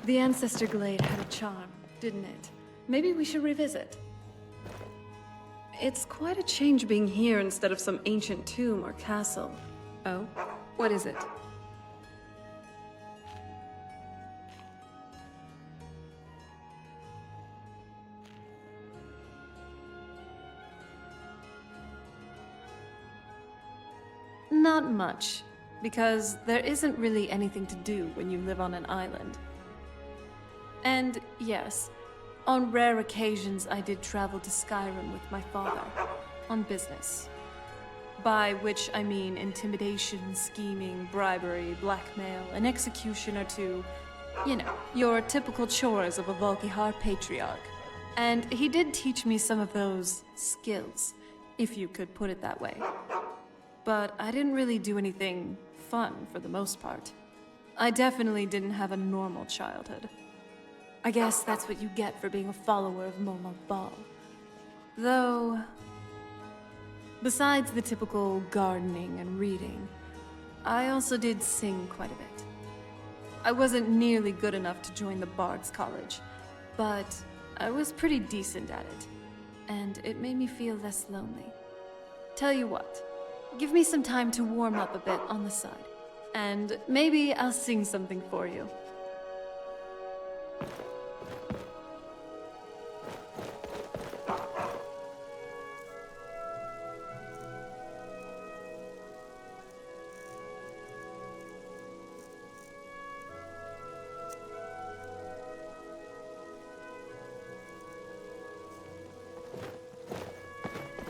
The Ancestor Glade had a charm, didn't it? Maybe we should revisit. It's quite a change being here instead of some ancient tomb or castle. Oh? What is it? Not much, because there isn't really anything to do when you live on an island. And yes, on rare occasions I did travel to Skyrim with my father, on business. By which I mean intimidation, scheming, bribery, blackmail, an execution or two. You know, your typical chores of a Volkihar patriarch. And he did teach me some of those skills, if you could put it that way. But I didn't really do anything fun for the most part. I definitely didn't have a normal childhood. I guess that's what you get for being a follower of Molag Bal. Though, besides the typical gardening and reading, I also did sing quite a bit. I wasn't nearly good enough to join the Bard's College, but I was pretty decent at it, and it made me feel less lonely. Tell you what, give me some time to warm up a bit on the side, and maybe I'll sing something for you.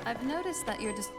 I've noticed that you're just...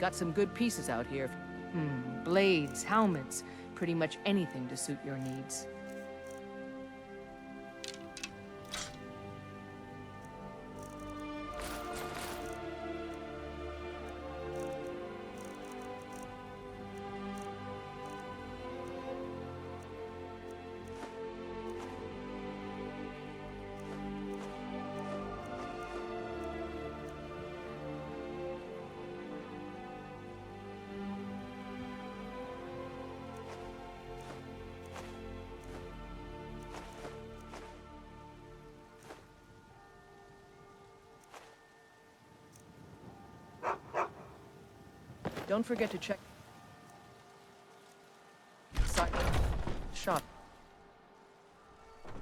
Got some good pieces out here. Blades, helmets, pretty much anything to suit your needs. Don't forget to check shop.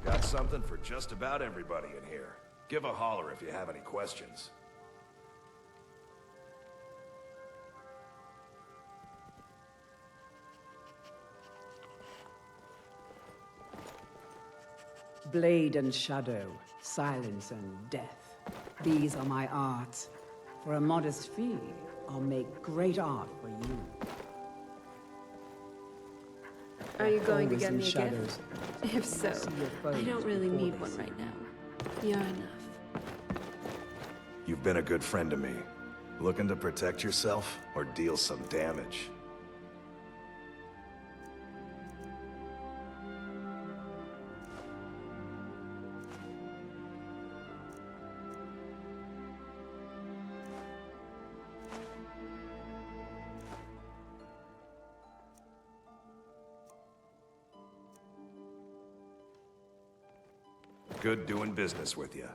Got something for just about everybody in here. Give a holler if you have any questions. Blade and shadow, silence and death. These are my arts. For a modest fee, I'll make great art for you. Are you going to Always get in me a shadows. gift? If so, See your foes I don't really before need they one see right you. now. You're enough. You've been a good friend to me. Looking to protect yourself or deal some damage? Good doing business with you.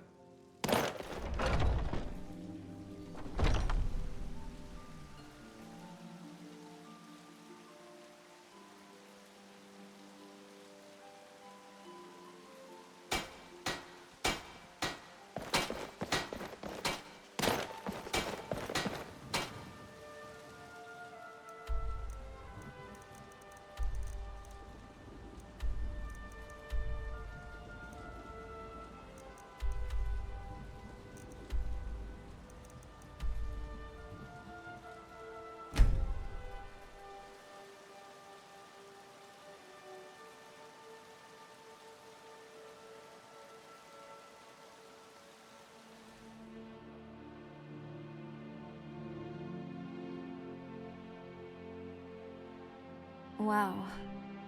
Wow.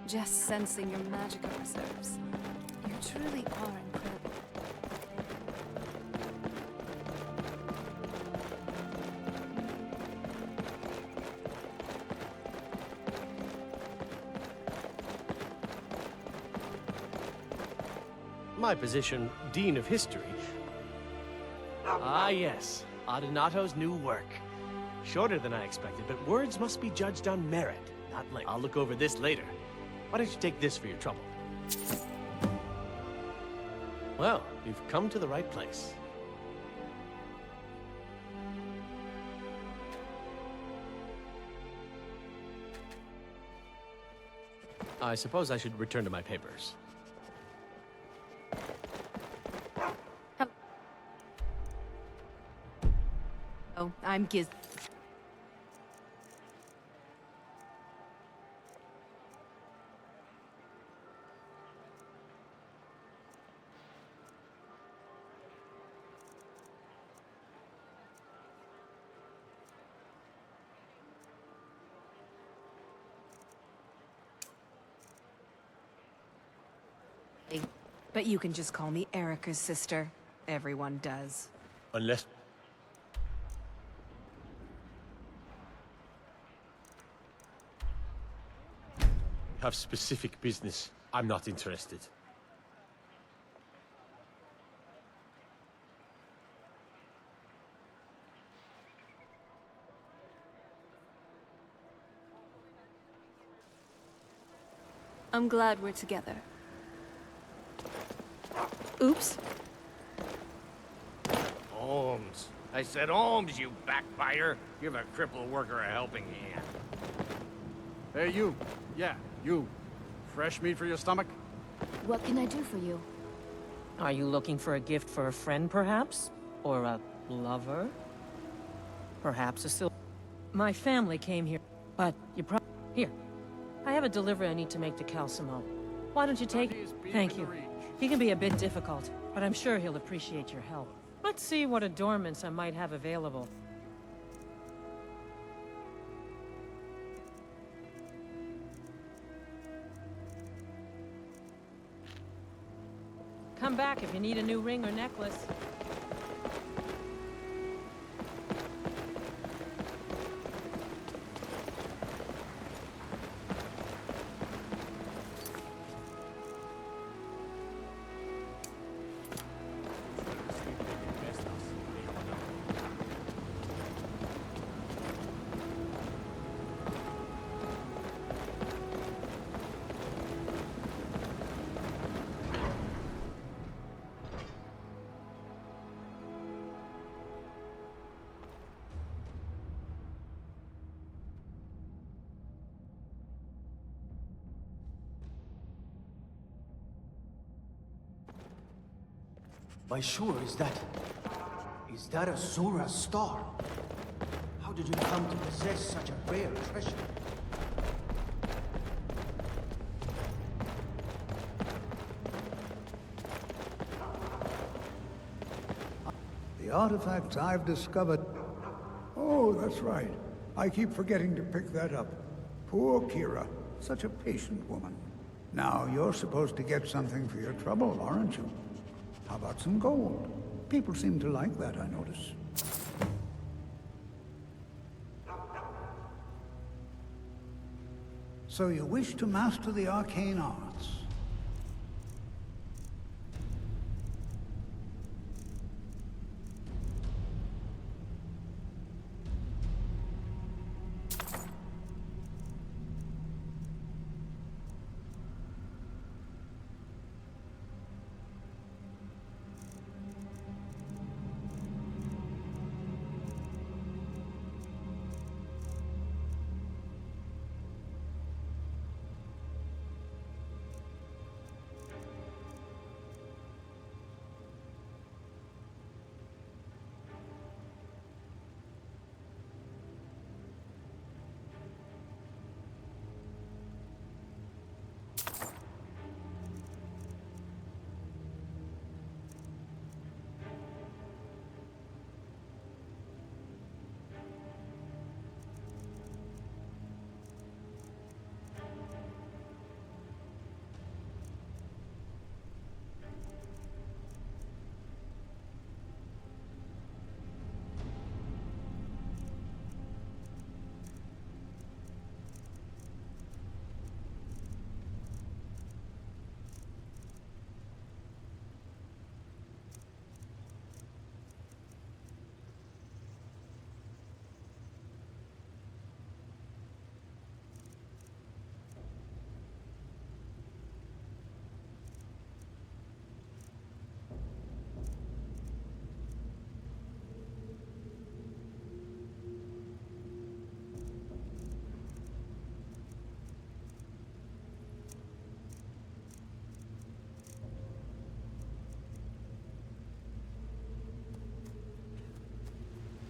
Just sensing your magical reserves. You truly are incredible. My position, Dean of History. Ah, yes. Adonato's new work. Shorter than I expected, but words must be judged on merit, not length. I'll look over this later. Why don't you take this for your trouble? Well, you've come to the right place. I suppose I should return to my papers. Oh, I'm Giz. But you can just call me Erica's sister. Everyone does. Unless... have specific business, I'm not interested. I'm glad we're together. Oops. Holmes. I said Holmes, you backbiter. Give a crippled worker a helping hand. Hey, you. Yeah, you. Fresh meat for your stomach? What can I do for you? Are you looking for a gift for a friend, perhaps? Or a lover? Perhaps a My family came here, but you Here. I have a delivery I need to make to Calcimo. Why don't you take it? Thank you. He can be a bit difficult, but I'm sure he'll appreciate your help. Let's see what adornments I might have available. Come back if you need a new ring or necklace. By sure, is that a Zora star? How did you come to possess such a rare treasure? The artifacts I've discovered... Oh, that's right. I keep forgetting to pick that up. Poor Kira. Such a patient woman. Now, you're supposed to get something for your trouble, aren't you? How about some gold? People seem to like that, I notice. So you wish to master the arcane arts?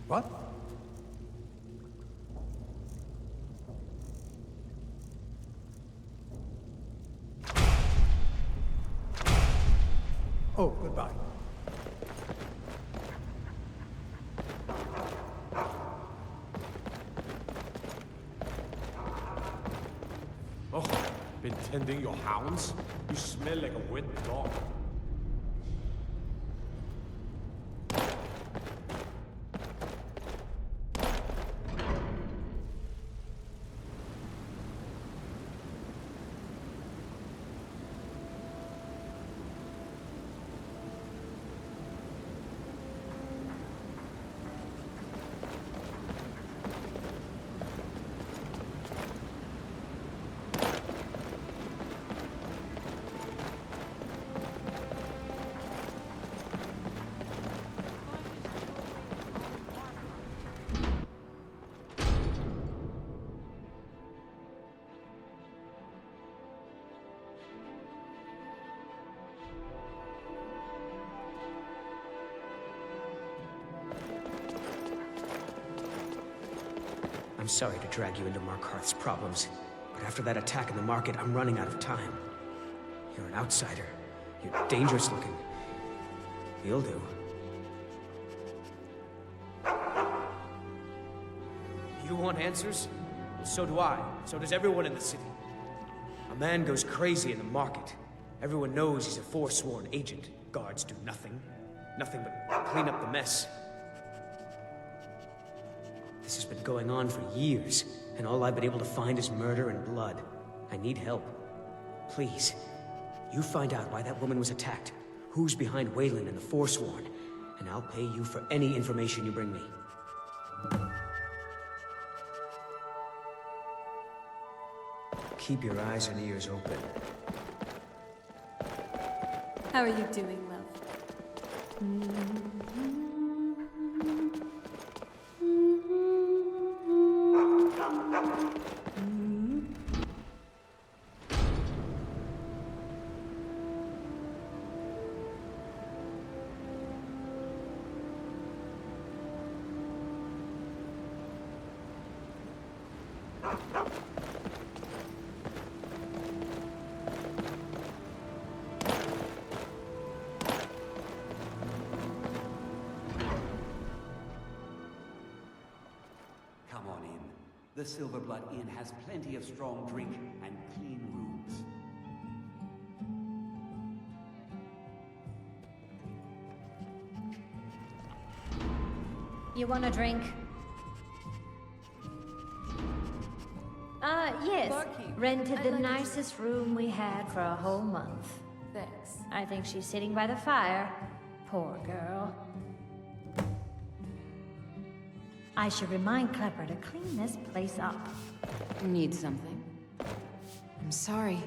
What? Oh, goodbye. Oh, been tending your hounds? You smell like a wet dog. I'm sorry to drag you into Markarth's problems, but after that attack in the market, I'm running out of time. You're an outsider. You're dangerous looking. You'll do. You want answers? Well, so do I. So does everyone in the city. A man goes crazy in the market. Everyone knows he's a forsworn agent. Guards do nothing. Nothing but clean up the mess. This has been going on for years, and all I've been able to find is murder and blood. I need help. Please, you find out why that woman was attacked, who's behind Waylon and the Forsworn, and I'll pay you for any information you bring me. Keep your eyes and ears open. How are you doing, love? The Silverblood Inn has plenty of strong drink and clean rooms. You want a drink? Yes. Barkeep, Rented I'd the like a nicest room we had for a whole month. Thanks. I think she's sitting by the fire. Poor girl. I should remind Klepper to clean this place up. Need something? I'm sorry.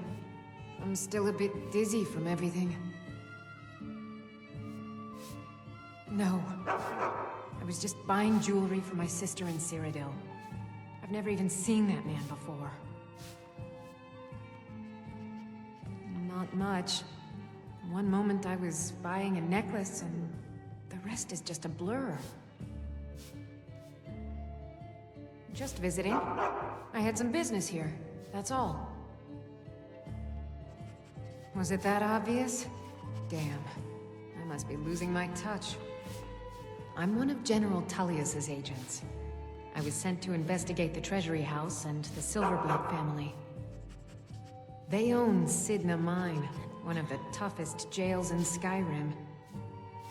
I'm still a bit dizzy from everything. No. I was just buying jewelry for my sister in Cyrodiil. I've never even seen that man before. Not much. One moment I was buying a necklace, and the rest is just a blur. Just visiting. I had some business here, that's all. Was it that obvious? Damn. I must be losing my touch. I'm one of General Tullius's agents. I was sent to investigate the Treasury House and the Silverblood family. They own Sidna Mine, one of the toughest jails in Skyrim.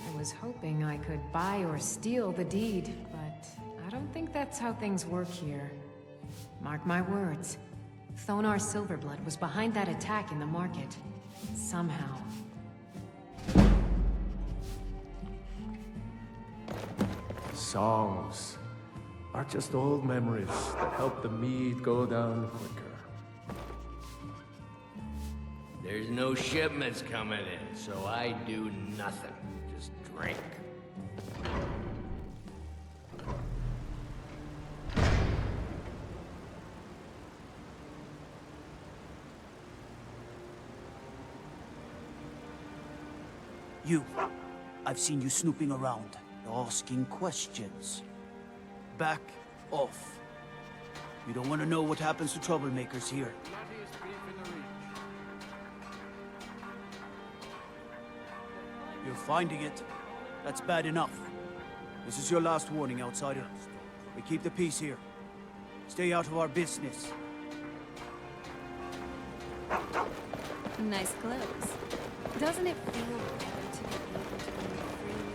I was hoping I could buy or steal the deed, but I don't think that's how things work here. Mark my words. Thonar Silverblood was behind that attack in the market. Somehow. Songs are just old memories that help the mead go down quicker. There's no shipments coming in, so I do nothing. Just drink. You. I've seen you snooping around, asking questions. Back off. You don't want to know what happens to troublemakers here. You're finding it. That's bad enough. This is your last warning, outsider. We keep the peace here. Stay out of our business. Nice clothes. Doesn't it feel better to be able to move freely?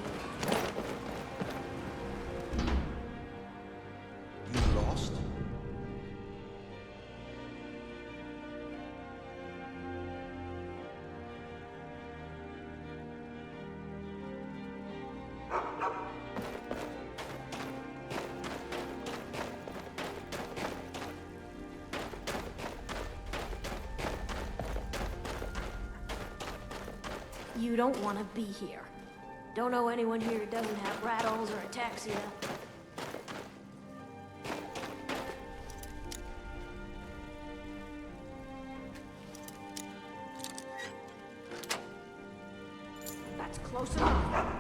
You lost? You don't want to be here. Don't know anyone here who doesn't have rattles or ataxia. That's close enough.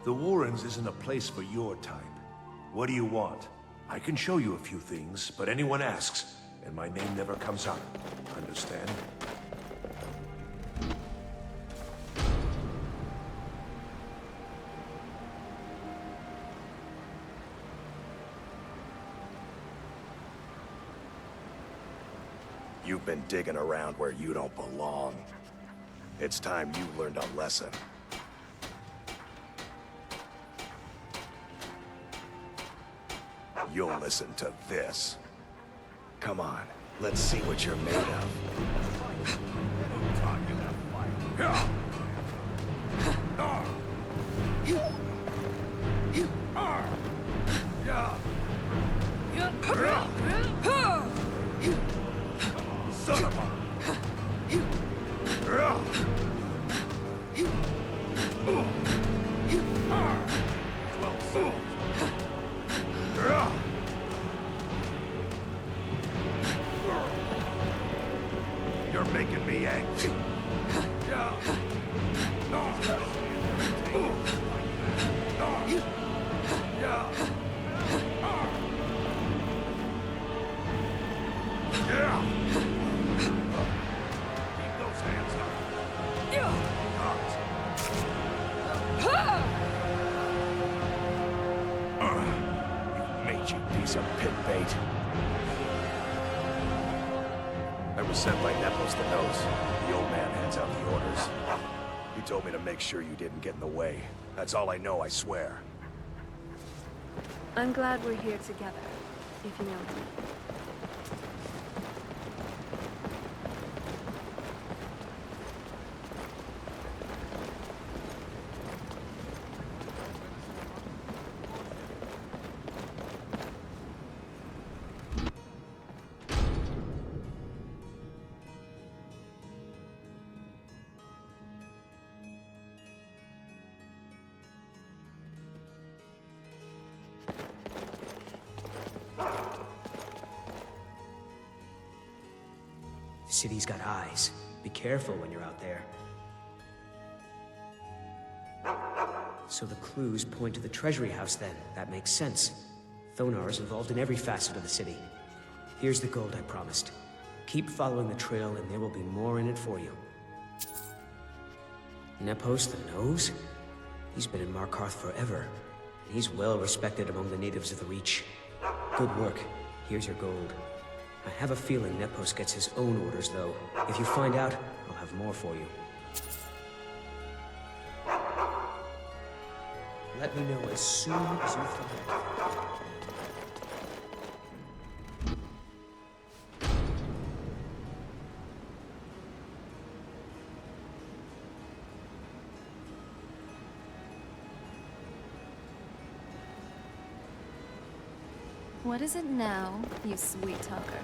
The Warrens isn't a place for your type. What do you want? I can show you a few things, but anyone asks, and my name never comes up. Understand? You've been digging around where you don't belong. It's time you learned a lesson. You'll listen to this. Come on, let's see what you're made of. Son of a... You're making me angry. Keep those hands up. You mangy piece of pit bait. I was sent by Nepos the Nose. The old man hands out the orders. He told me to make sure you didn't get in the way. That's all I know, I swear. I'm glad we're here together, if you know what I mean. The city's got eyes. Be careful when you're out there. So the clues point to the treasury house then. That makes sense. Thonar is involved in every facet of the city. Here's the gold I promised. Keep following the trail and there will be more in it for you. Nepos the Nose? He's been in Markarth forever. And he's well respected among the natives of the Reach. Good work. Here's your gold. I have a feeling Nepos gets his own orders, though. If you find out, I'll have more for you. Let me know as soon as you find out. What is it now, you sweet talker?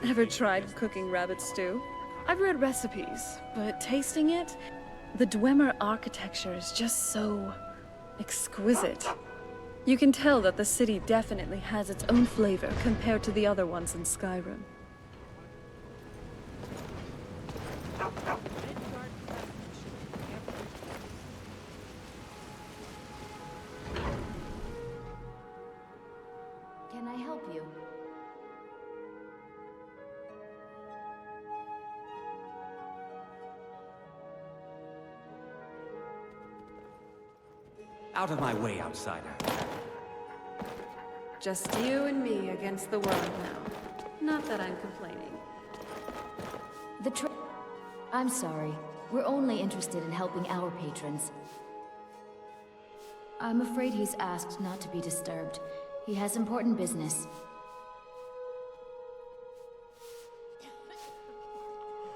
Ever tried cooking rabbit stew? I've read recipes, but tasting it, the Dwemer architecture is just so exquisite. You can tell that the city definitely has its own flavor compared to the other ones in Skyrim. Can I help you? Out of my way, outsider. Just you and me against the world now. Not that I'm complaining. I'm sorry. We're only interested in helping our patrons. I'm afraid he's asked not to be disturbed. He has important business.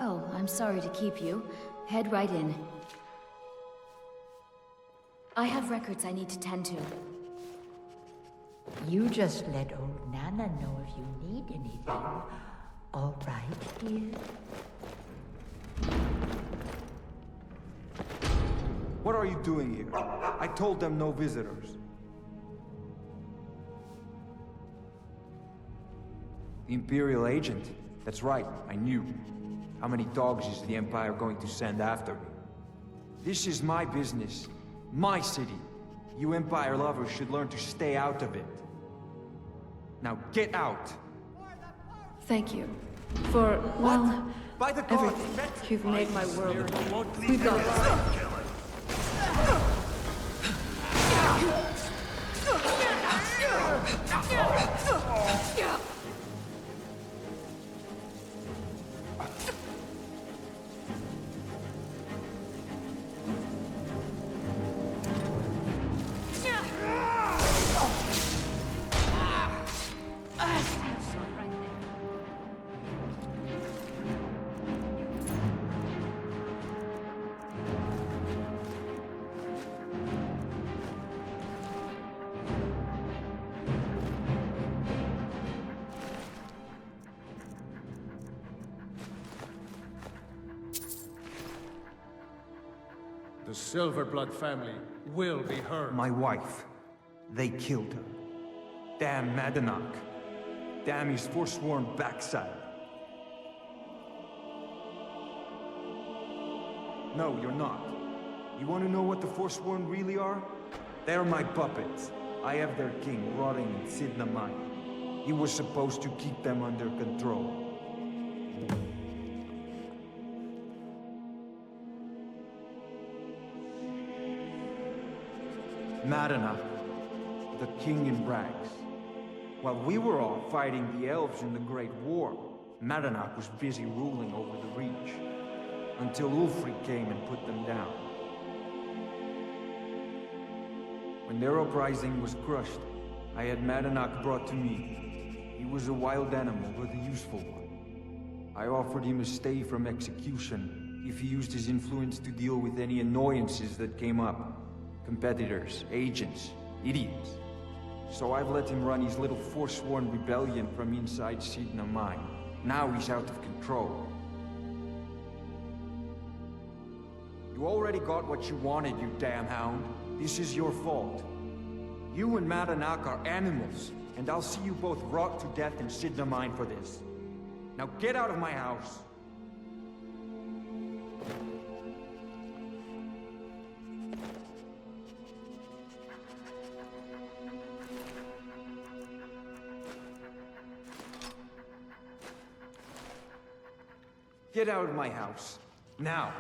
Oh, I'm sorry to keep you. Head right in. I have records I need to tend to. You just let old Nana know if you need anything. All right, dear? What are you doing here? I told them no visitors. The Imperial agent? That's right, I knew. How many dogs is the Empire going to send after me? This is my business. My city. You Empire lovers should learn to stay out of it. Now get out! Thank you. For, well, By the everything. You've made my world a dream. We've got this. The Silverblood family will be heard. My wife. They killed her. Damn Madanach. Damn his forsworn backside. No, you're not. You want to know what the Forsworn really are? They're my puppets. I have their king rotting in Sidna Mine. He was supposed to keep them under control. Madanach, the king in rags. While we were all fighting the elves in the Great War, Madanach was busy ruling over the Reach. Until Ulfric came and put them down. When their uprising was crushed, I had Madanach brought to me. He was a wild animal, but a useful one. I offered him a stay from execution if he used his influence to deal with any annoyances that came up. Competitors, agents, idiots. So I've let him run his little forsworn rebellion from inside Sidna Mine. Now he's out of control. You already got what you wanted, you damn hound. This is your fault. You and Madanach are animals, and I'll see you both rot to death in Sidna Mine for this. Now get out of my house! Get out of my house. Now!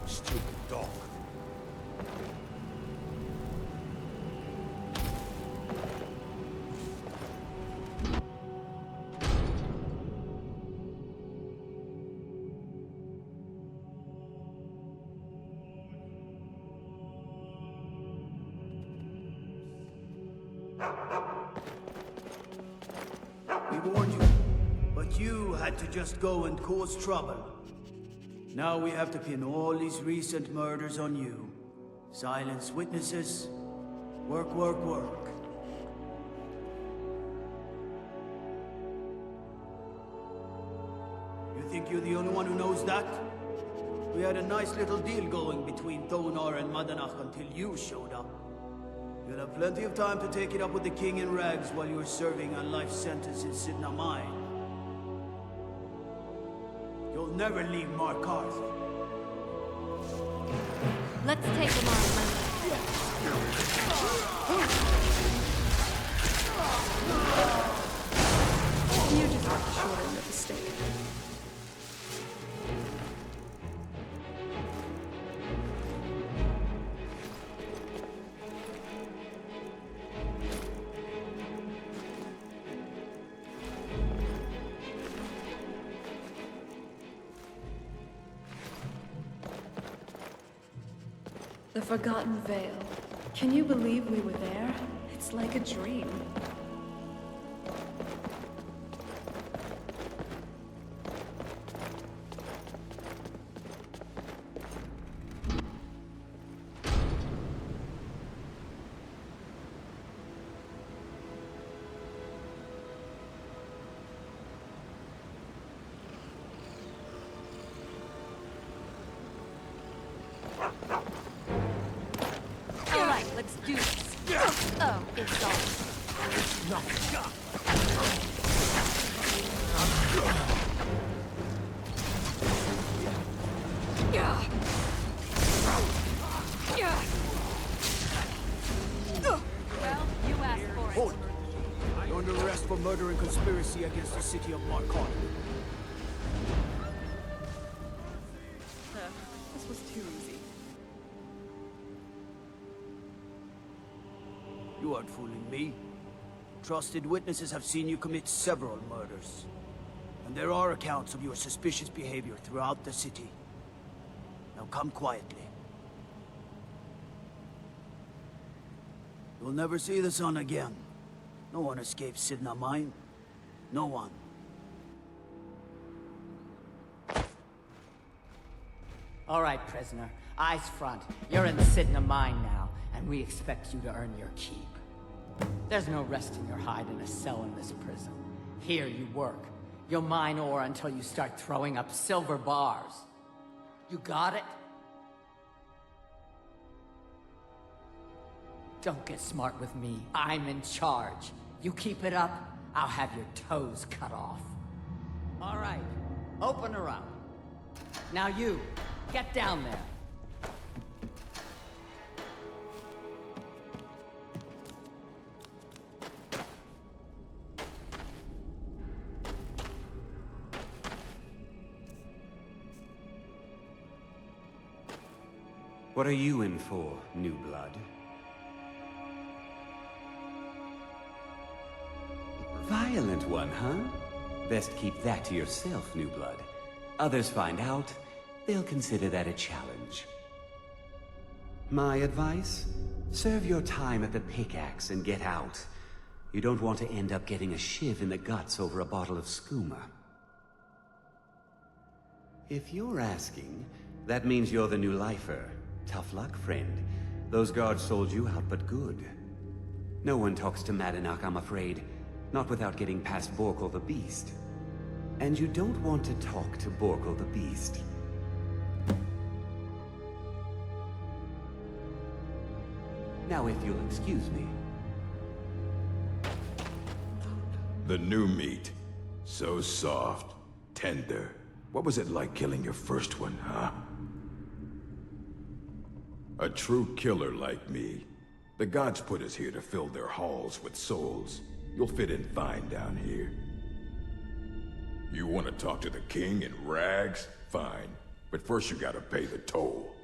Stupid dog. We warned you, but you had to just go and cause trouble. Now we have to pin all these recent murders on you. Silence witnesses. Work, work, work. You think you're the only one who knows that? We had a nice little deal going between Thonar and Madanach until you showed up. You'll have plenty of time to take it up with the king in rags while you're serving a life sentence in Sidna Mine. You'll never leave Markarth. Let's take him on, You just have to shorten the mistake. The Forgotten Vale. Can you believe we were there? It's like a dream. Let's do this. Oh, it's on. Well, you asked for it. Hold. You're under arrest for murder and conspiracy against the city of Markarth. This was too easy. You aren't fooling me. Trusted witnesses have seen you commit several murders. And there are accounts of your suspicious behavior throughout the city. Now come quietly. You'll never see the sun again. No one escapes Sidna Mine. No one. All right, prisoner. Eyes front. You're in Sidna Mine now, and we expect you to earn your keep. There's no resting your hide in a cell in this prison. Here you work. You'll mine ore until you start throwing up silver bars. You got it? Don't get smart with me. I'm in charge. You keep it up, I'll have your toes cut off. All right, open her up. Now you, get down there. What are you in for, new blood? Violent one, huh? Best keep that to yourself, new blood. Others find out, they'll consider that a challenge. My advice? Serve your time at the pickaxe and get out. You don't want to end up getting a shiv in the guts over a bottle of skooma. If you're asking, that means you're the new lifer. Tough luck, friend. Those guards sold you out, but good. No one talks to Madanach, I'm afraid. Not without getting past Borkul the Beast. And you don't want to talk to Borkul the Beast. Now if you'll excuse me. The new meat. So soft, tender. What was it like killing your first one, huh? A true killer like me. The gods put us here to fill their halls with souls. You'll fit in fine down here. You want to talk to the king in rags? Fine. But first you gotta pay the toll.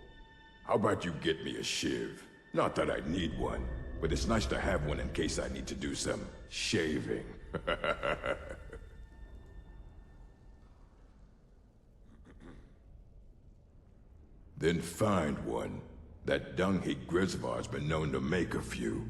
How about you get me a shiv? Not that I need one, but it's nice to have one in case I need to do some shaving. Then find one. That dung-heap Grisvar's been known to make a few.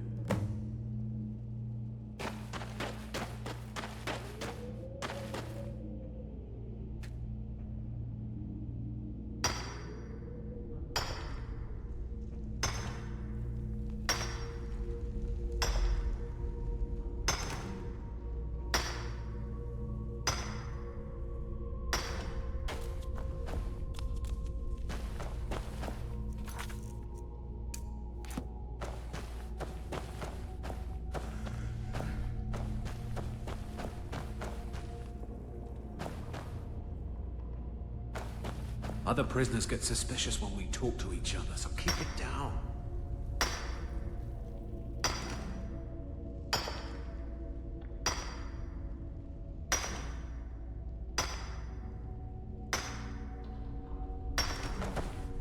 Other prisoners get suspicious when we talk to each other, so keep it down.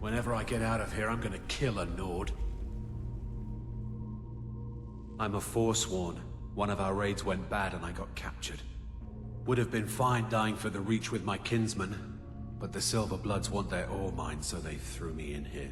Whenever I get out of here, I'm gonna kill a Nord. I'm a Forsworn. One of our raids went bad and I got captured. Would have been fine dying for the Reach with my kinsman, but the Silver Bloods want their ore mine, so they threw me in here.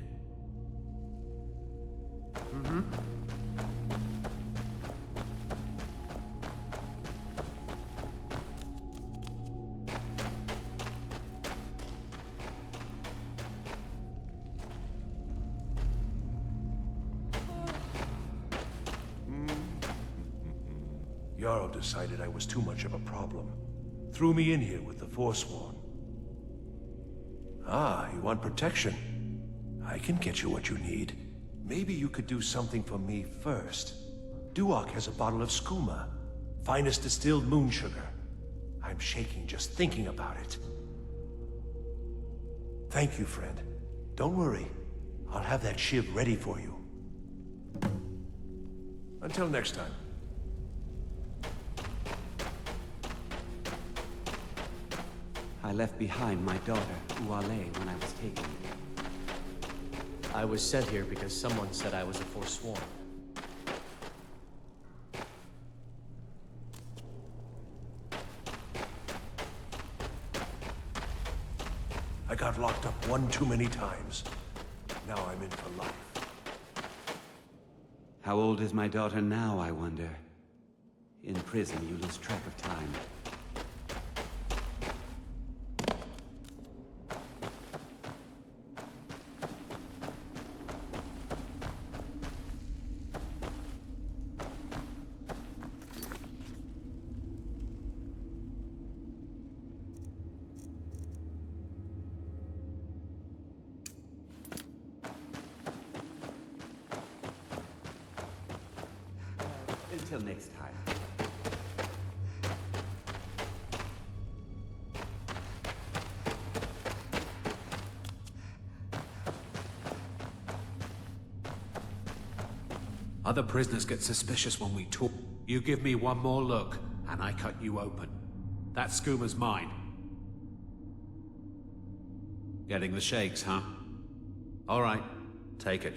Jarl decided I was too much of a problem. Threw me in here with the Forsworn. Ah, you want protection? I can get you what you need. Maybe you could do something for me first. Duak has a bottle of skooma. Finest distilled moon sugar. I'm shaking just thinking about it. Thank you, friend. Don't worry. I'll have that shiv ready for you. Until next time. I left behind my daughter, Uale, when I was taken. I was sent here because someone said I was a Forsworn. I got locked up one too many times. Now I'm in for life. How old is my daughter now, I wonder? In prison, you lose track of time. Until next time. Other prisoners get suspicious when we talk. You give me one more look, and I cut you open. That skoomers mine. Getting the shakes, huh? All right, take it.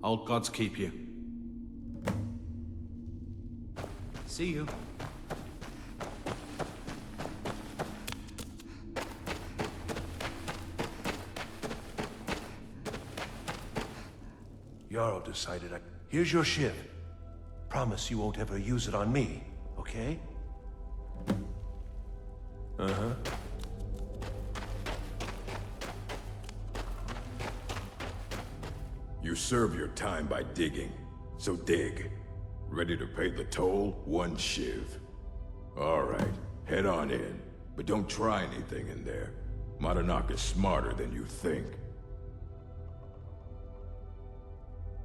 Old gods keep you. See you. Jarl decided Here's your shiv. Promise you won't ever use it on me, okay? Uh-huh. You serve your time by digging, so dig. Ready to pay the toll? One shiv. All right, head on in. But don't try anything in there. Madanak is smarter than you think.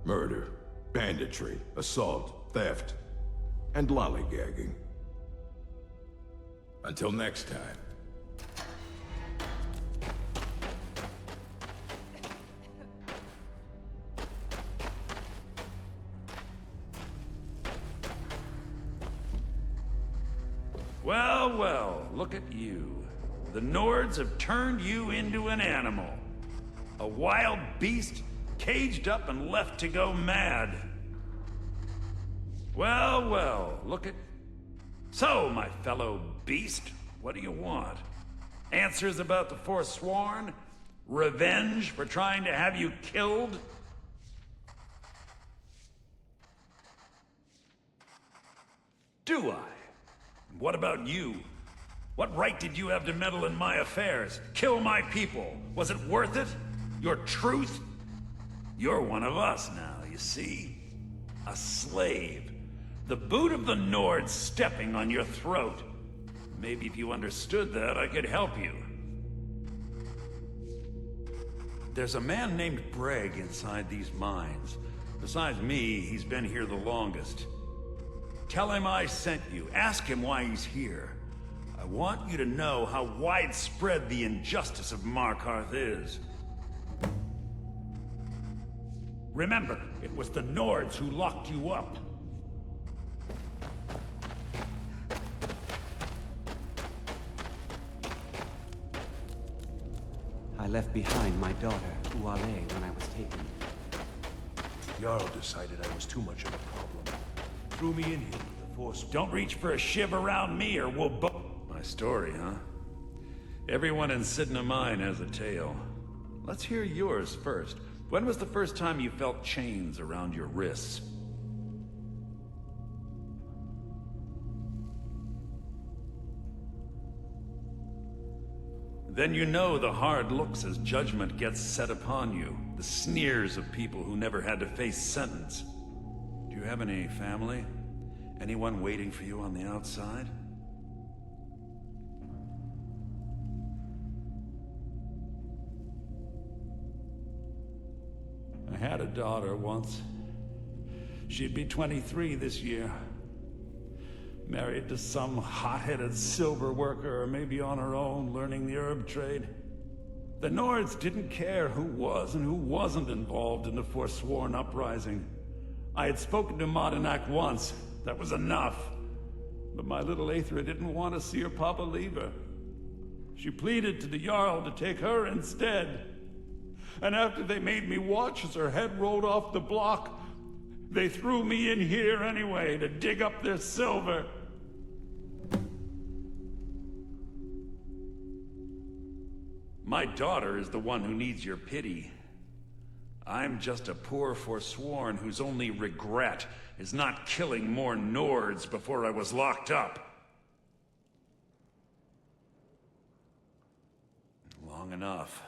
Murder, banditry, assault, theft, and lollygagging. Until next time. Well, well, look at you. The Nords have turned you into an animal. A wild beast, caged up and left to go mad. Well, well, look at... So, my fellow beast, what do you want? Answers about the Forsworn? Revenge for trying to have you killed? Do I? What about you? What right did you have to meddle in my affairs? Kill my people? Was it worth it? Your truth? You're one of us now, you see? A slave. The boot of the Nords stepping on your throat. Maybe if you understood that, I could help you. There's a man named Breg inside these mines. Besides me, he's been here the longest. Tell him I sent you. Ask him why he's here. I want you to know how widespread the injustice of Markarth is. Remember, it was the Nords who locked you up. I left behind my daughter, Uale, when I was taken. Jarl decided I was too much of a problem. Threw me in here with the Force. Don't reach for a shiv around me or we'll My story, huh? Everyone in Sidna Mine has a tale. Let's hear yours first. When was the first time you felt chains around your wrists? Then you know the hard looks as judgment gets set upon you. The sneers of people who never had to face sentence. Do you have any family? Anyone waiting for you on the outside? I had a daughter once. She'd be 23 this year. Married to some hot-headed silver worker, or maybe on her own, learning the herb trade. The Nords didn't care who was and who wasn't involved in the Forsworn uprising. I had spoken to Madanak once. That was enough. But my little Aethra didn't want to see her papa leave her. She pleaded to the Jarl to take her instead. And after they made me watch as her head rolled off the block, they threw me in here anyway to dig up their silver. My daughter is the one who needs your pity. I'm just a poor forsworn whose only regret is not killing more Nords before I was locked up. Long enough.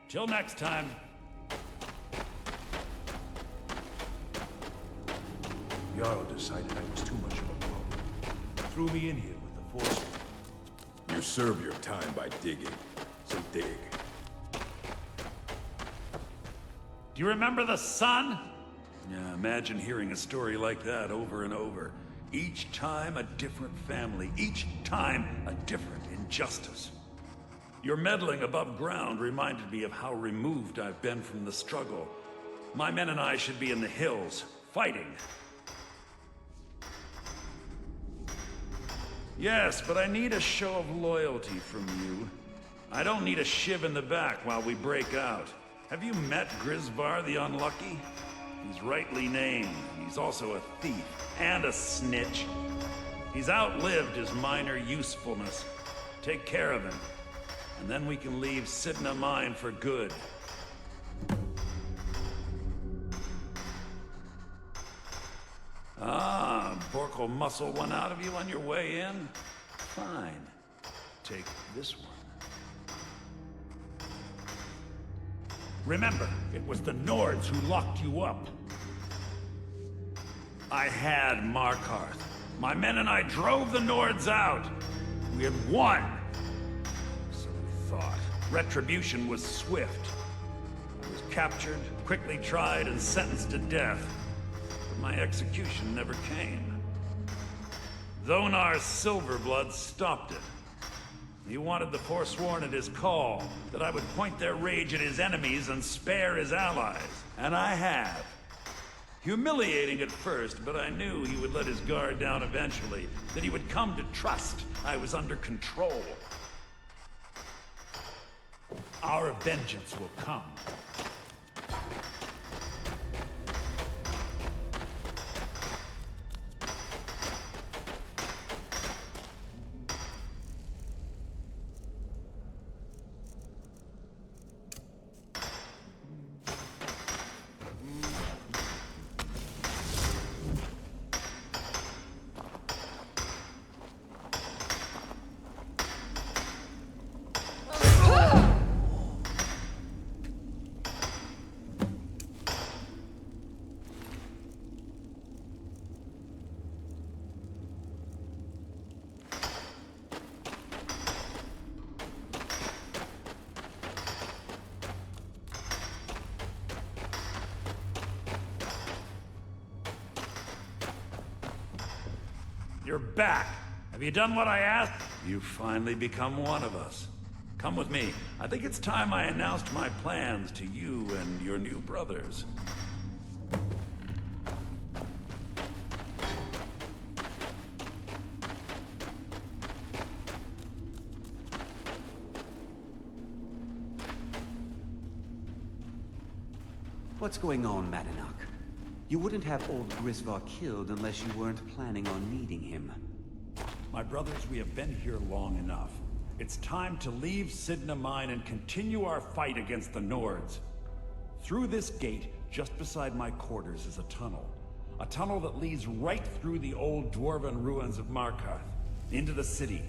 Till next time. Jarl decided I was too much of a problem. Threw me in here with the force. You serve your time by digging, so dig. Do you remember the sun? Yeah, imagine hearing a story like that over and over. Each time a different family, each time a different injustice. Your meddling above ground reminded me of how removed I've been from the struggle. My men and I should be in the hills, fighting. Yes, but I need a show of loyalty from you. I don't need a shiv in the back while we break out. Have you met Grisvar the Unlucky? He's rightly named. He's also a thief and a snitch. He's outlived his minor usefulness. Take care of him, and then we can leave Sidna Mine for good. Ah, Bork will muscle one out of you on your way in? Fine. Take this one. Remember, it was the Nords who locked you up. I had Markarth. My men and I drove the Nords out. We had won. So we thought. Retribution was swift. I was captured, quickly tried, and sentenced to death. But my execution never came. Zonar's Silverblood stopped it. He wanted the Forsworn at his call, that I would point their rage at his enemies and spare his allies. And I have. Humiliating at first, but I knew he would let his guard down eventually, that he would come to trust I was under control. Our vengeance will come. You're back. Have you done what I asked? You've finally become one of us. Come with me. I think it's time I announced my plans to you and your new brothers. What's going on, Madanach? You wouldn't have old Grisvar killed unless you weren't planning on needing him. My brothers, we have been here long enough. It's time to leave Sidna Mine and continue our fight against the Nords. Through this gate, just beside my quarters, is a tunnel. A tunnel that leads right through the old dwarven ruins of Markarth, into the city.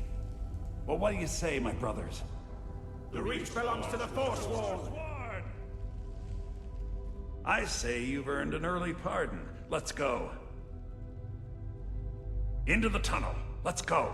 Well, what do you say, my brothers? The Reach belongs to the Forsworn! I say you've earned an early pardon. Let's go. Into the tunnel. Let's go.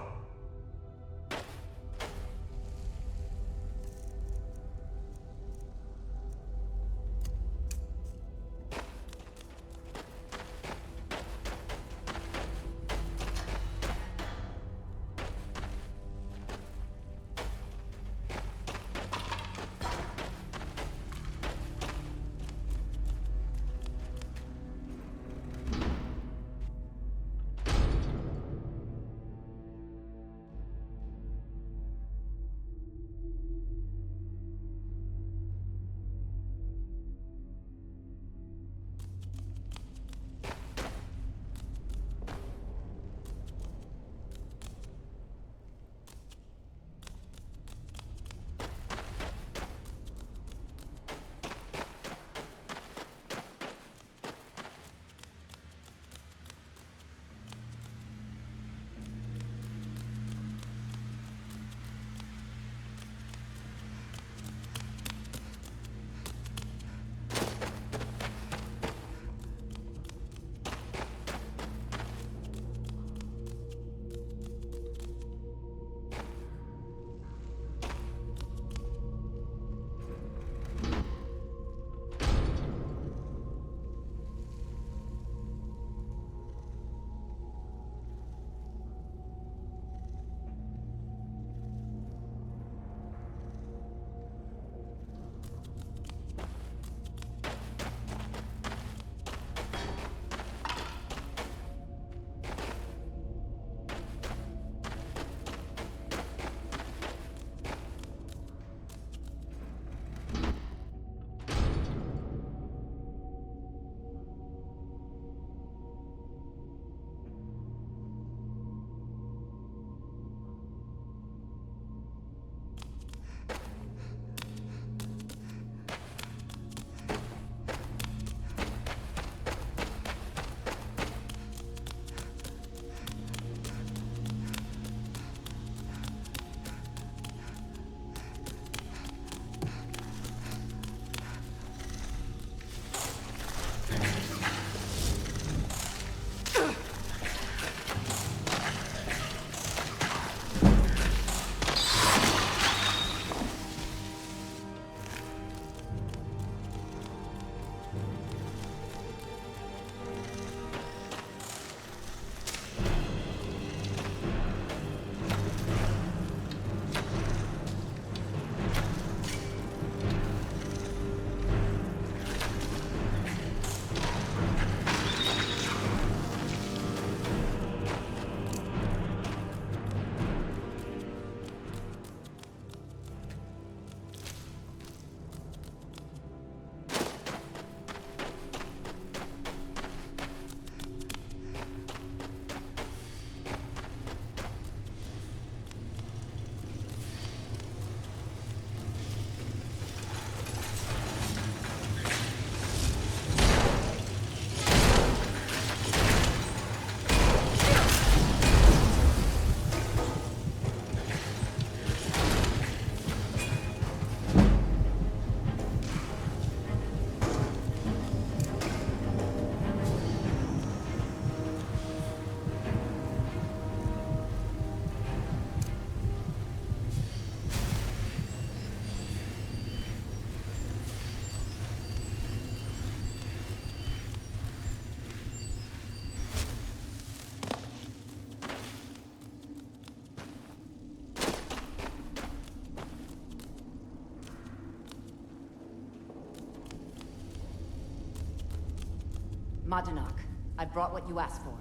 Madanach, I brought what you asked for.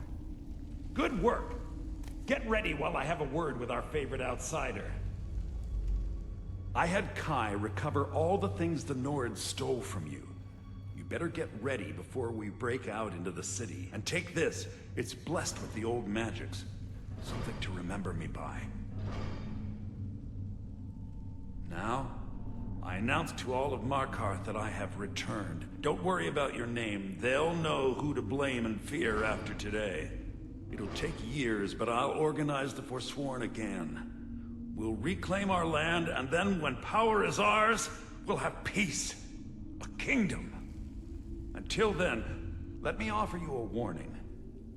Good work. Get ready while I have a word with our favorite outsider. I had Kai recover all the things the Nords stole from you. You better get ready before we break out into the city. And take this. It's blessed with the old magics. Something to remember me by. Now, I announce to all of Markarth that I have returned. Don't worry about your name. They'll know who to blame and fear after today. It'll take years, but I'll organize the Forsworn again. We'll reclaim our land, and then when power is ours, we'll have peace. A kingdom. Until then, let me offer you a warning.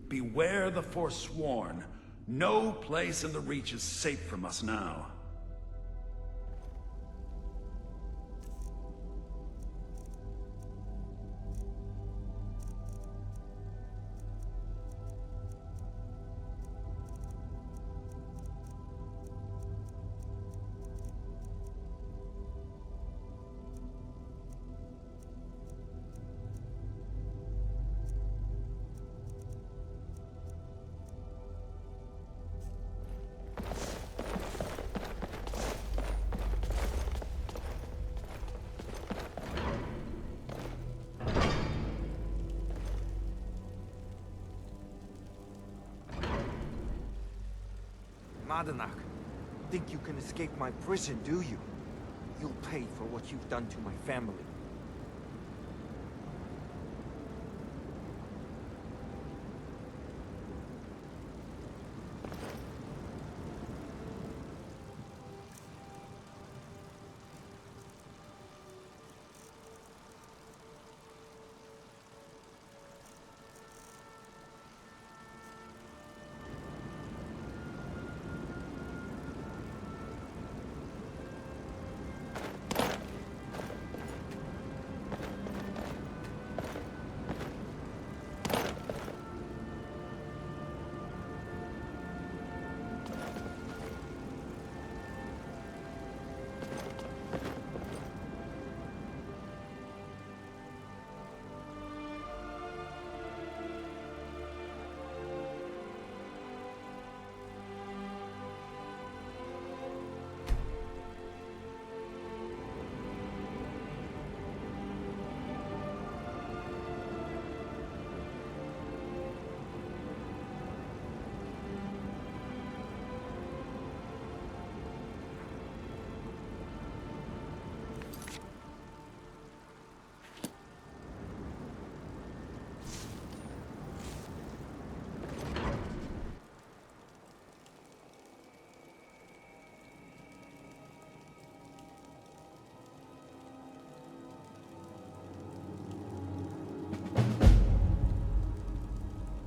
Beware the Forsworn. No place in the Reach is safe from us now. Madanach, think you can escape my prison, do you? You'll pay for what you've done to my family.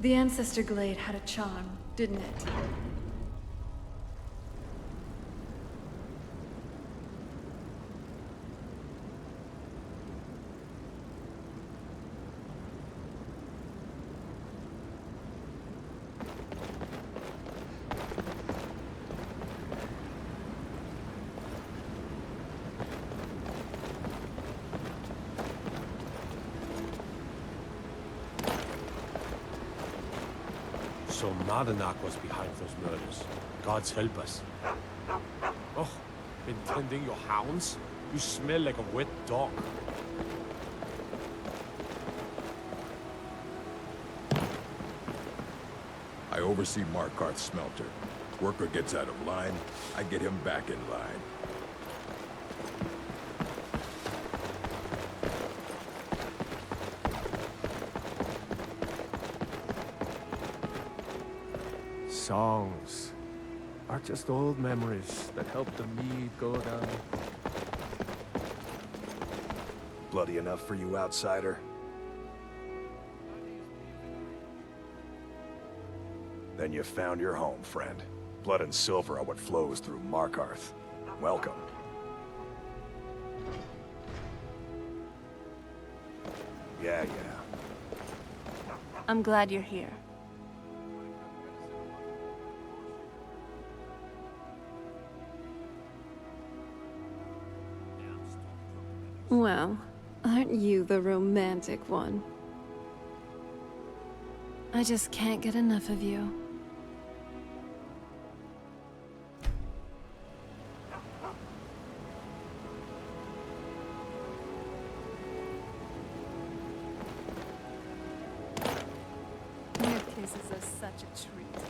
The Ancestor Glade had a charm, didn't it? So Madanach was behind those murders. Gods help us. Oh, been tending your hounds? You smell like a wet dog. I oversee Markarth's smelter. Worker gets out of line, I get him back in line. Songs are just old memories that help the mead go down. Bloody enough for you, outsider? Then you found your home, friend. Blood and silver are what flows through Markarth. Welcome. Yeah. I'm glad you're here. Well, aren't you the romantic one? I just can't get enough of you. New places are such a treat.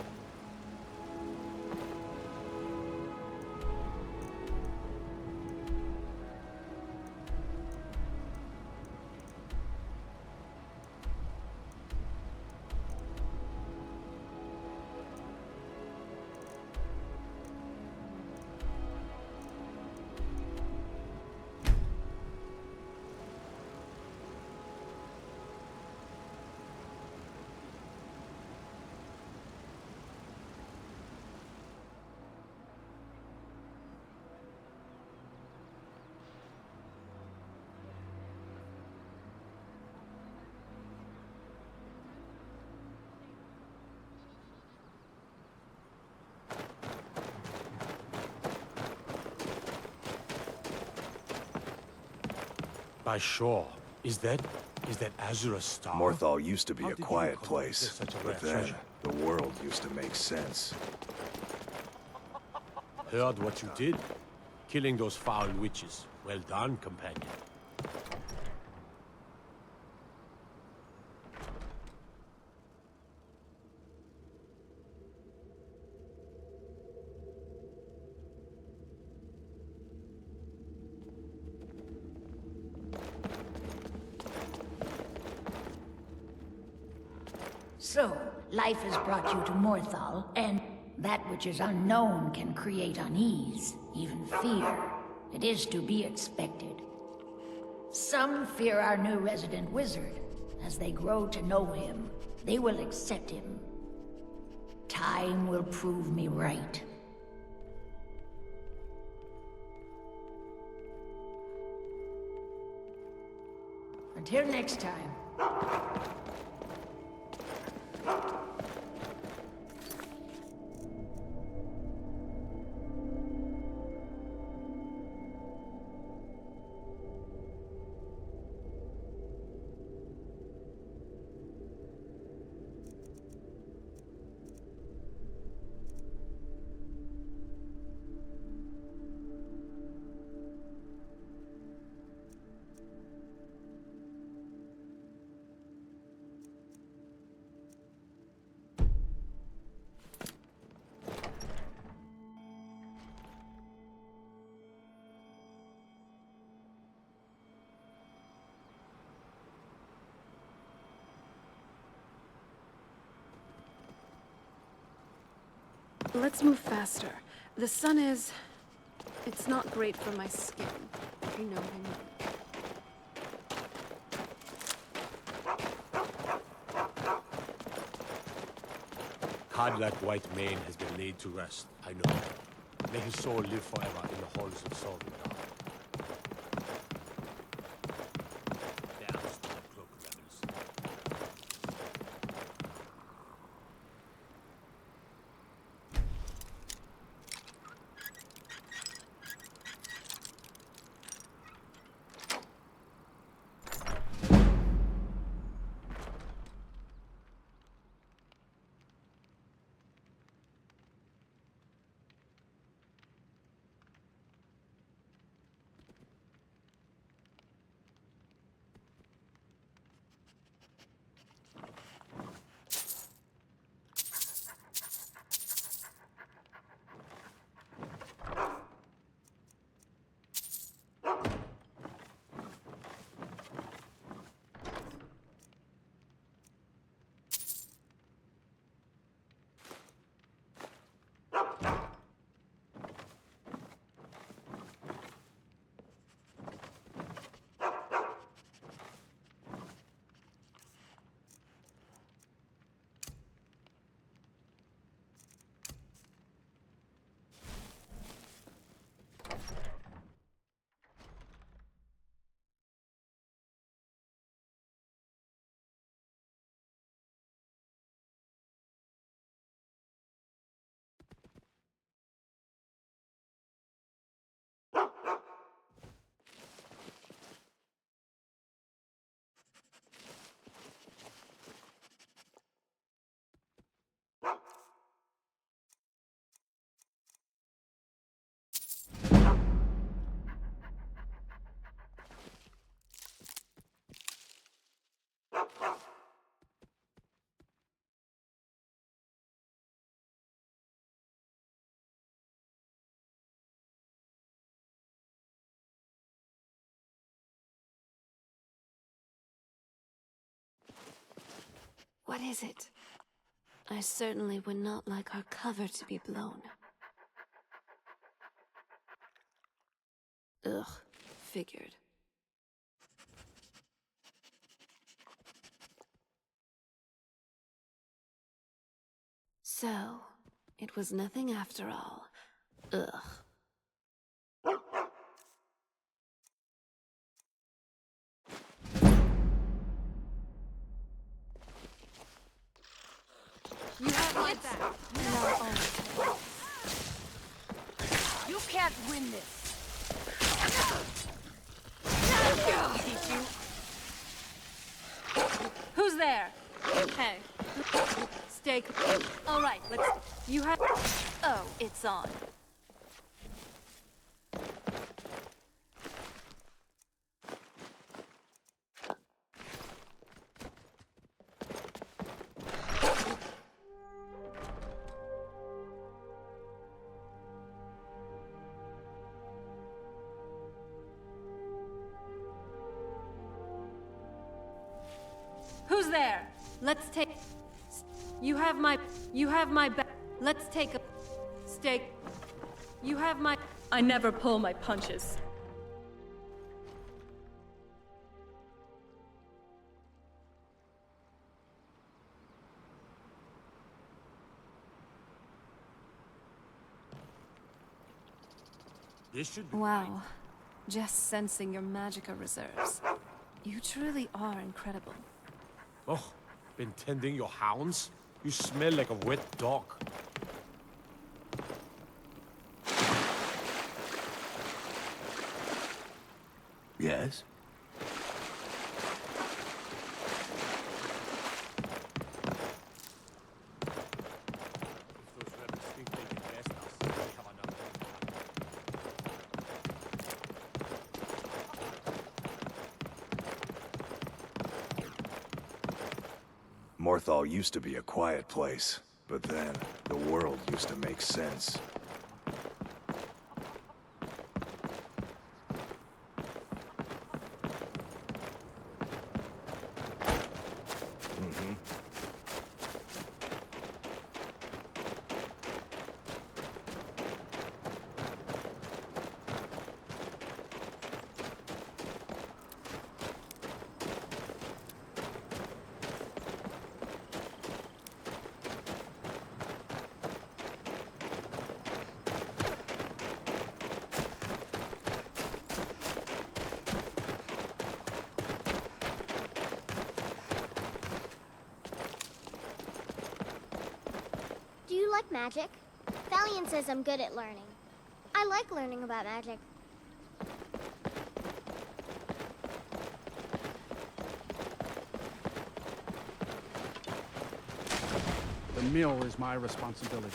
By shore, is that Azura's star? Morthal used to be How a did you quiet come up place, with such a but rare then treasure? the world used to make sense. Heard what you did. Killing those foul witches. Well done, companion. So, life has brought you to Morthal, and that which is unknown can create unease, even fear. It is to be expected. Some fear our new resident wizard. As they grow to know him, they will accept him. Time will prove me right. Until next time. Let's move faster. The sun is... it's not great for my skin. You know what I mean. Hadlak White Mane has been laid to rest, I know. May his soul live forever in the halls of Solvang. Damn Stormcloak rebels. What is it? I certainly would not like our cover to be blown. Ugh, figured. So, it was nothing after all. Ugh. You have my back. Not always. You can't win this. Teach you. Who's there? Hey. Stay. All right, let's. You have. Oh, it's on. Who's there? Let's take. You have my back. Let's take a stake. You have my. I never pull my punches. This should be Wow. Just sensing your magicka reserves. You truly are incredible. Oh, been tending your hounds? You smell like a wet dog. Yes? If those rebels think they can best us, they have another. Morthal used to be a quiet place, but then the world used to make sense. Do you like magic? Valiant says I'm good at learning. I like learning about magic. The mill is my responsibility.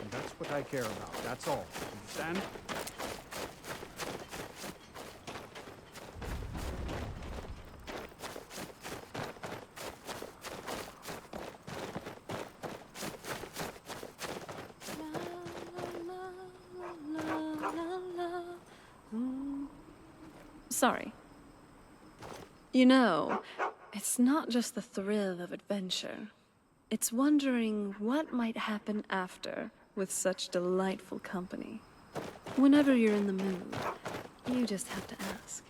And that's what I care about. That's all. Understand? Sorry. You know, it's not just the thrill of adventure. It's wondering what might happen after with such delightful company. Whenever you're in the mood, you just have to ask.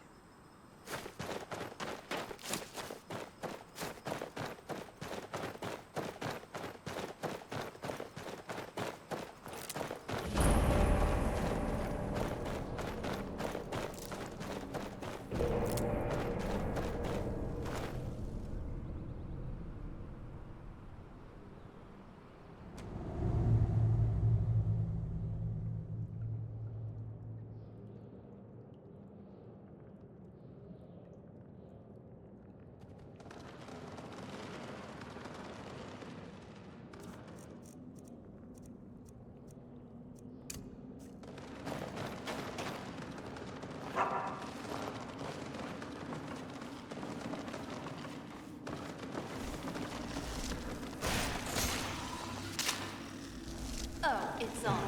Oh, it's on.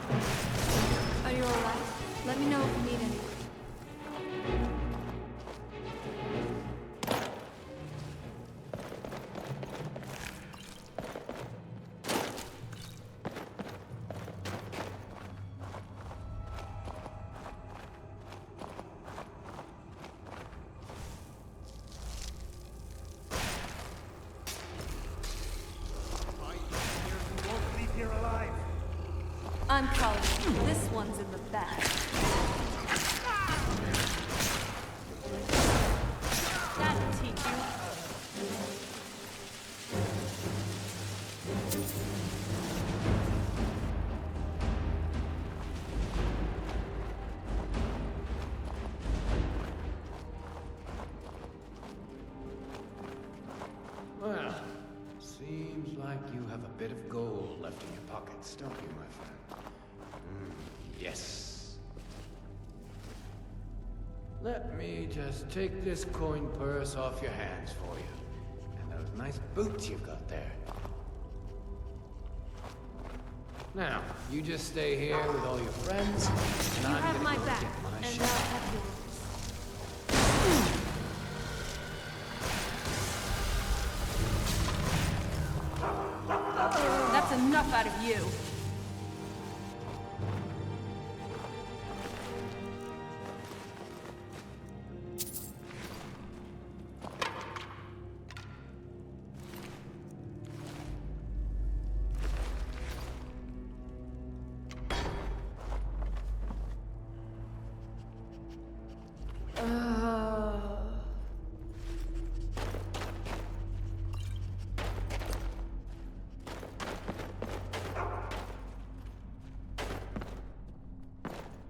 Are you alright? Let me know if you need anything. I'm calling it. This one's in the back. That'll teach you. Well, seems like you have a bit of gold left in your pockets, don't you, my friend? Yes. Let me just take this coin purse off your hands for you. And those nice boots you've got there. Now, you just stay here with all your friends, and You I'm have gonna my go back, get my and share. I'll have yours. That's enough out of you.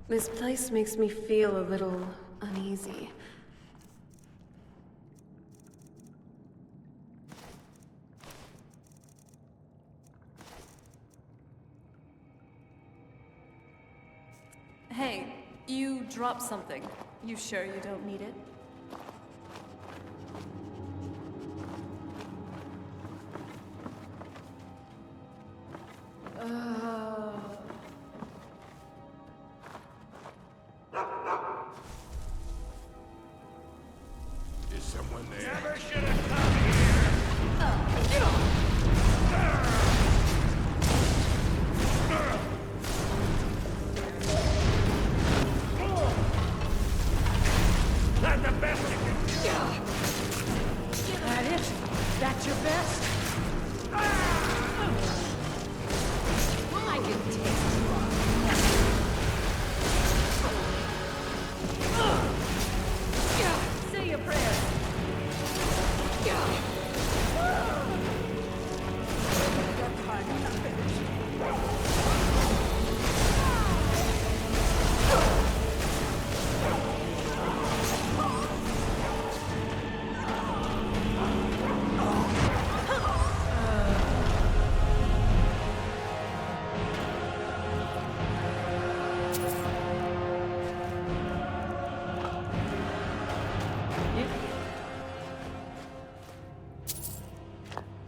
This place makes me feel a little uneasy. Hey, you dropped something. You sure you don't need it? Is someone there? Never should have come here! Not the best you can do! That it? That's your best? I can taste Say your prayers.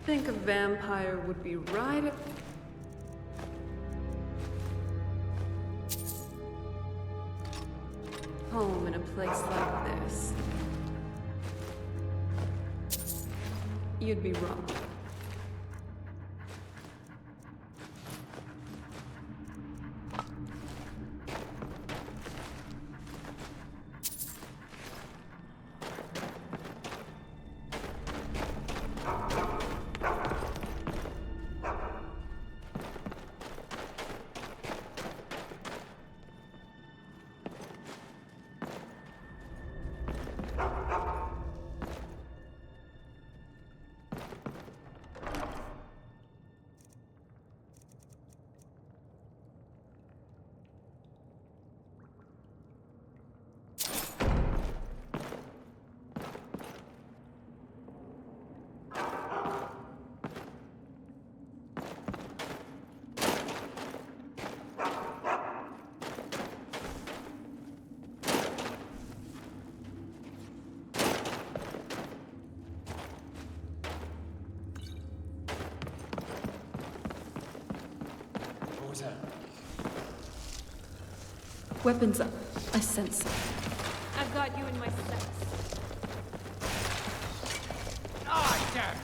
Think a vampire would be right at... home in a place like this. You'd be wrong. Weapons up. I sense it. I've got you in my sights. Ah, damn you!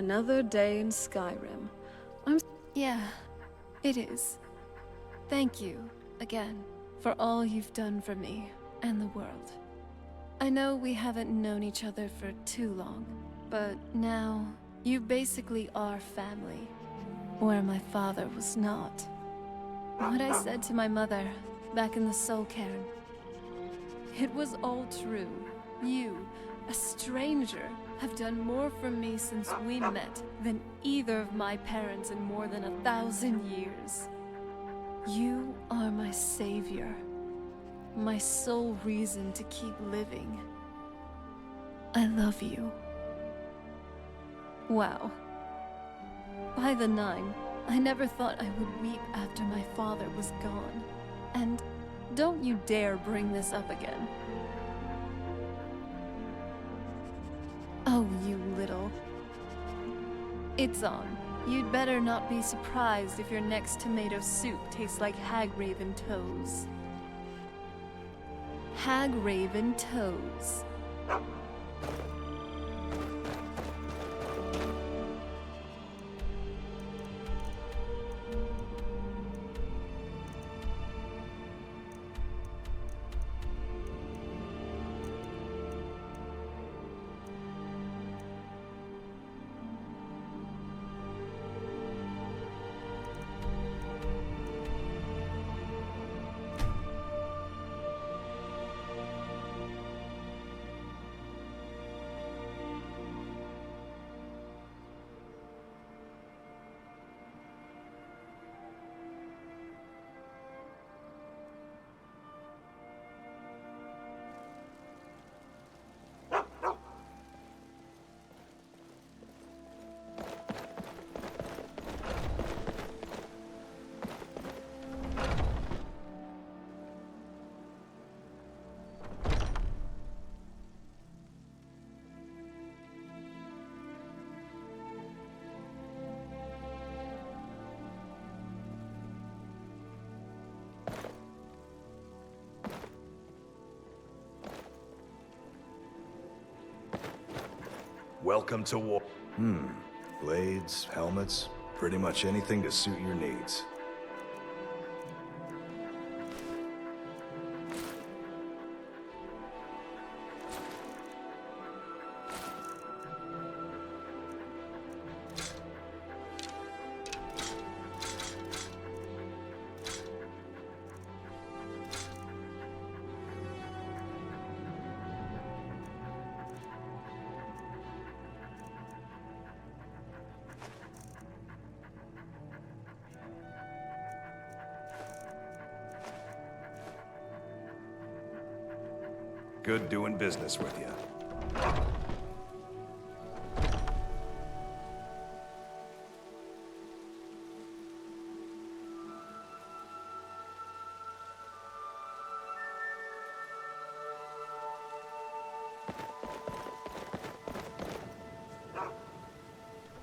Another day in Skyrim. Yeah, it is. Thank you, again, for all you've done for me and the world. I know we haven't known each other for too long, but now you basically are family, where my father was not. What I said to my mother back in the Soul Cairn, it was all true. You, a stranger, have done more for me since we met than either of my parents in more than 1,000 years. You are my savior, my sole reason to keep living. I love you. Wow. By the 9, I never thought I would weep after my father was gone. And don't you dare bring this up again. Oh, you little. It's on. You'd better not be surprised if your next tomato soup tastes like hag-raven toes. Hag-raven toes. Welcome to war. Blades, helmets, pretty much anything to suit your needs. Good doing business with you.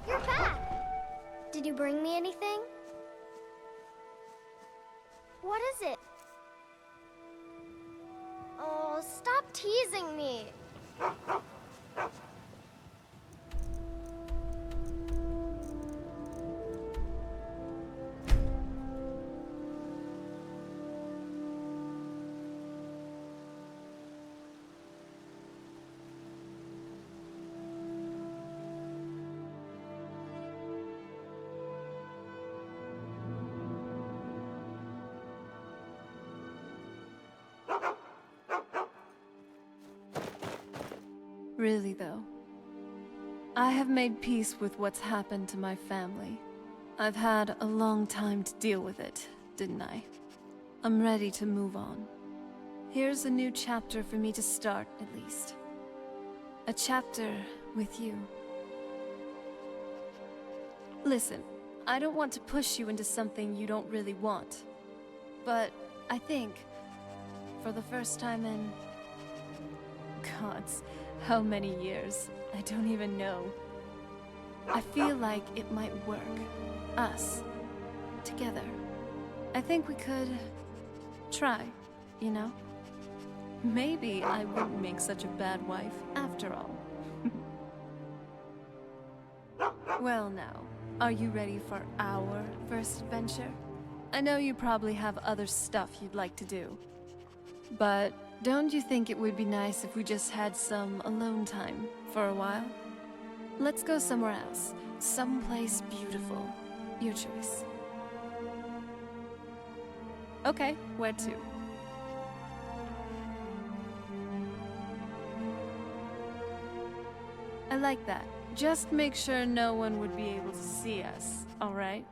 You're back! Did you bring me anything? What is it? Oh, stop teasing me! Really, though, I have made peace with what's happened to my family. I've had a long time to deal with it, didn't I? I'm ready to move on. Here's a new chapter for me to start, at least. A chapter with you. Listen, I don't want to push you into something you don't really want. But I think, for the first time in... gods, how many years? I don't even know. I feel like it might work. Us. Together. I think we could... try, you know? Maybe I wouldn't make such a bad wife, after all. Well now, are you ready for our first adventure? I know you probably have other stuff you'd like to do. But don't you think it would be nice if we just had some alone time for a while? Let's go somewhere else. Someplace beautiful. Your choice. Okay, where to? I like that. Just make sure no one would be able to see us, alright?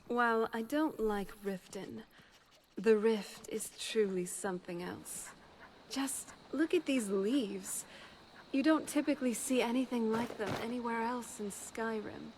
While I don't like Riften, the Rift is truly something else. Just look at these leaves. You don't typically see anything like them anywhere else in Skyrim.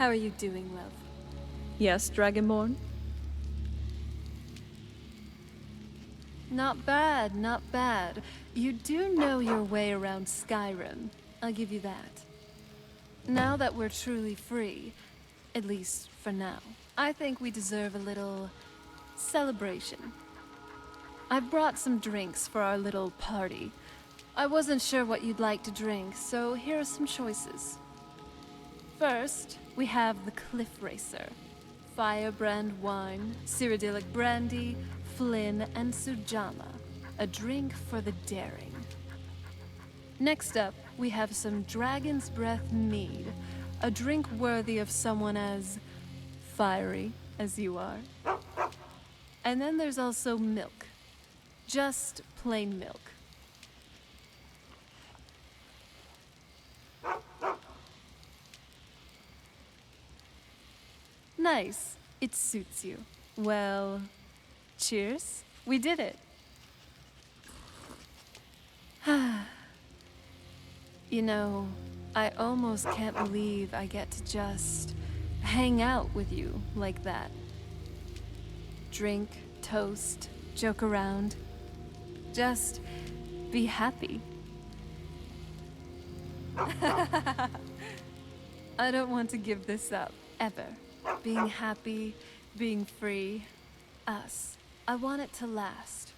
How are you doing, love? Yes, Dragonborn? Not bad, not bad. You do know your way around Skyrim. I'll give you that. Now that we're truly free, at least for now, I think we deserve a little celebration. I've brought some drinks for our little party. I wasn't sure what you'd like to drink, so here are some choices. First, we have the Cliff Racer. Firebrand wine, Cyrodiilic brandy, Flynn, and Sujamma. A drink for the daring. Next up, we have some Dragon's Breath mead. A drink worthy of someone as fiery as you are. And then there's also milk. Just plain milk. Nice. It suits you. Well, cheers. We did it. You know, I almost can't believe I get to just hang out with you like that. Drink, toast, joke around. Just be happy. I don't want to give this up, ever. Being happy, being free, us. I want it to last.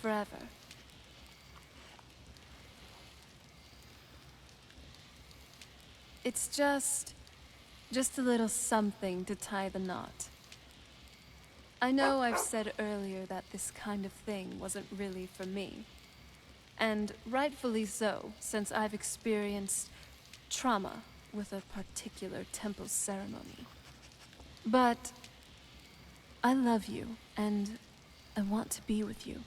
Forever. It's just a little something to tie the knot. I know I've said earlier that this kind of thing wasn't really for me. And rightfully so, since I've experienced trauma with a particular temple ceremony. But I love you, and I want to be with you.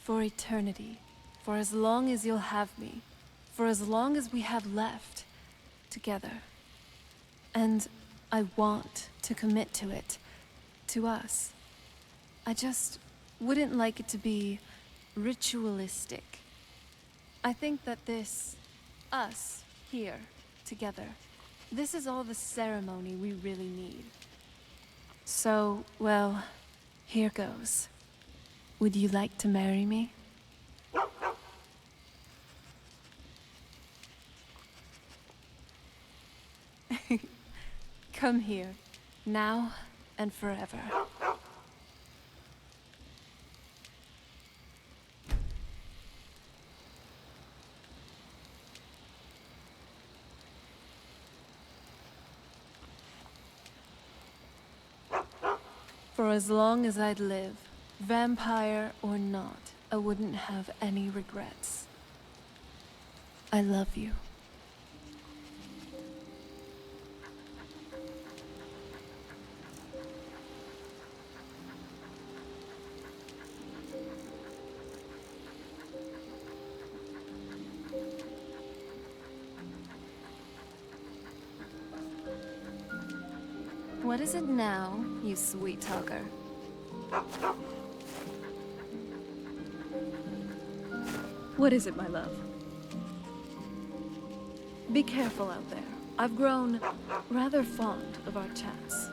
For eternity. For as long as you'll have me. For as long as we have left together. And I want to commit to it. To us. I just wouldn't like it to be ritualistic. I think that this, us, here, together, this is all the ceremony we really need. So, well, here goes. Would you like to marry me? Come here, now and forever. For as long as I'd live, vampire or not, I wouldn't have any regrets. I love you. What is it now, you sweet talker? What is it, my love? Be careful out there. I've grown rather fond of our chats.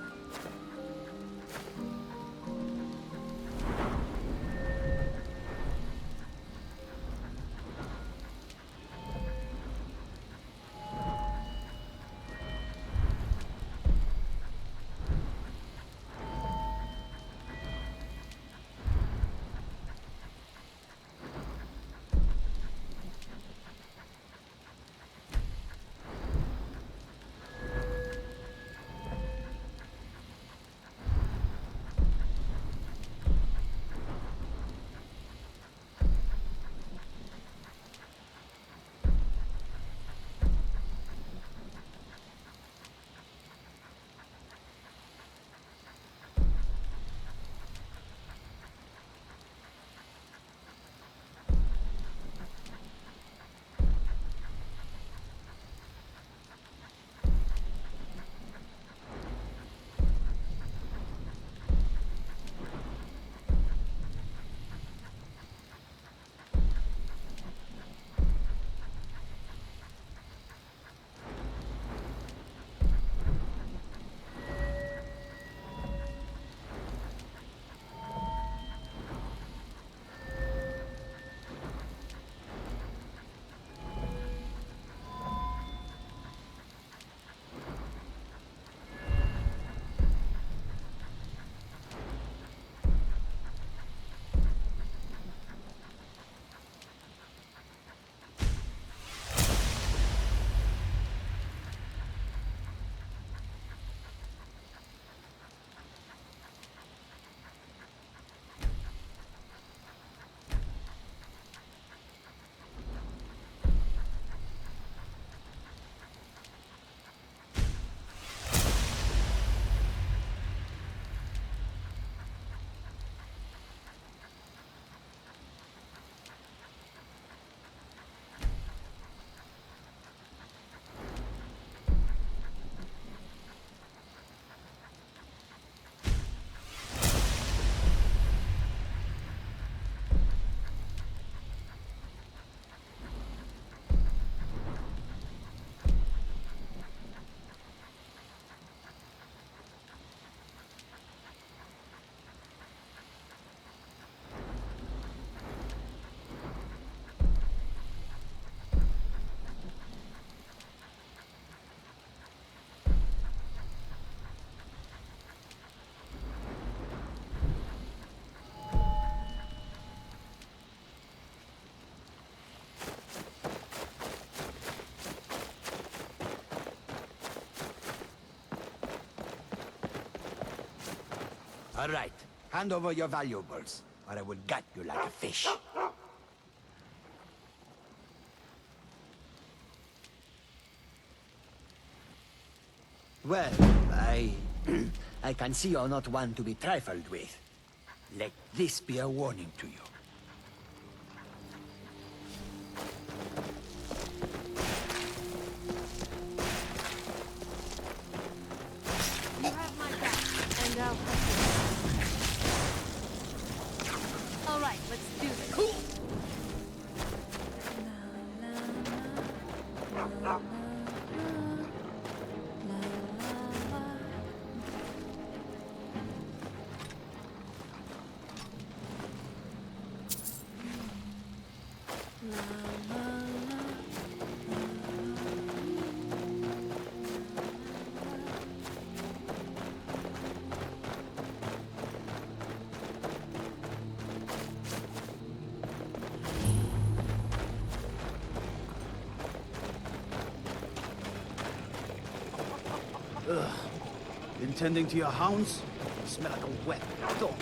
All right. Hand over your valuables, or I will gut you like a fish. Well, I can see you're not one to be trifled with. Let this be a warning to you. You have my back, and I'll have yours. All right, let's do this. Cool. Ugh. Been tending to your hounds? You smell like a wet dog.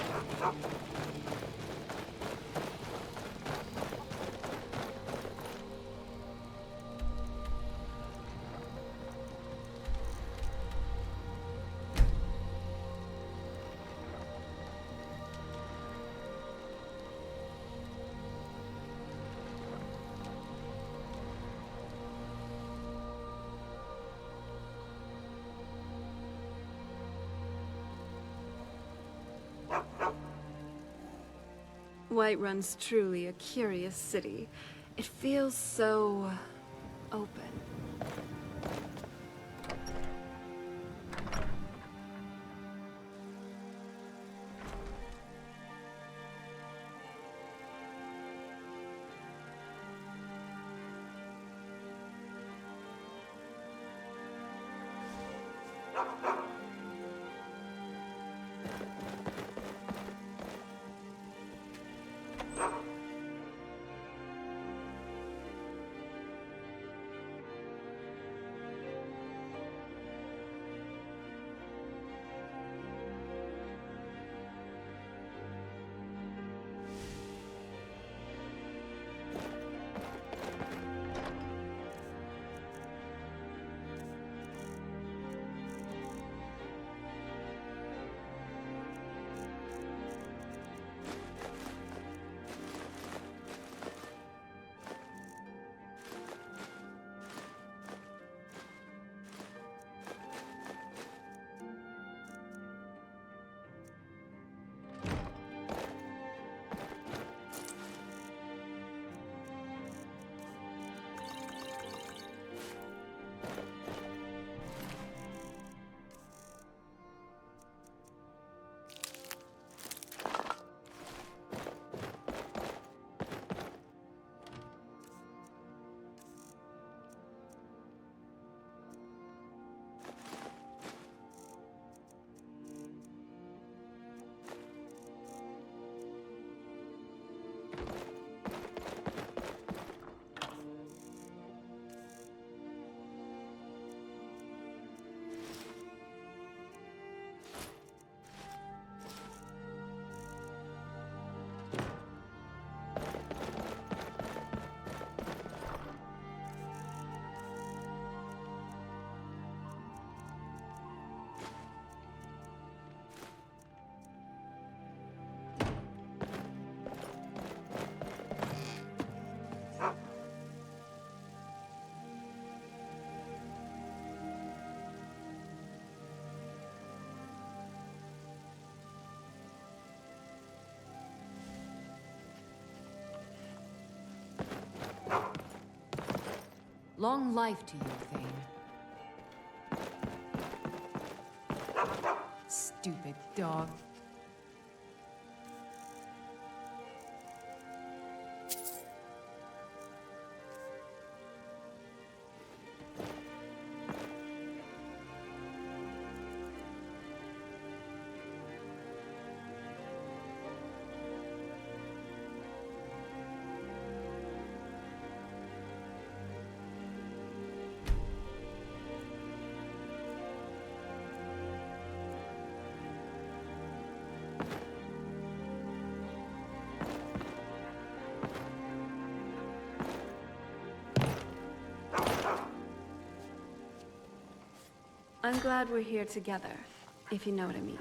Whiterun's truly a curious city. It feels so open. Long life to you, Thane. Stupid dog. I'm glad we're here together, if you know what I mean.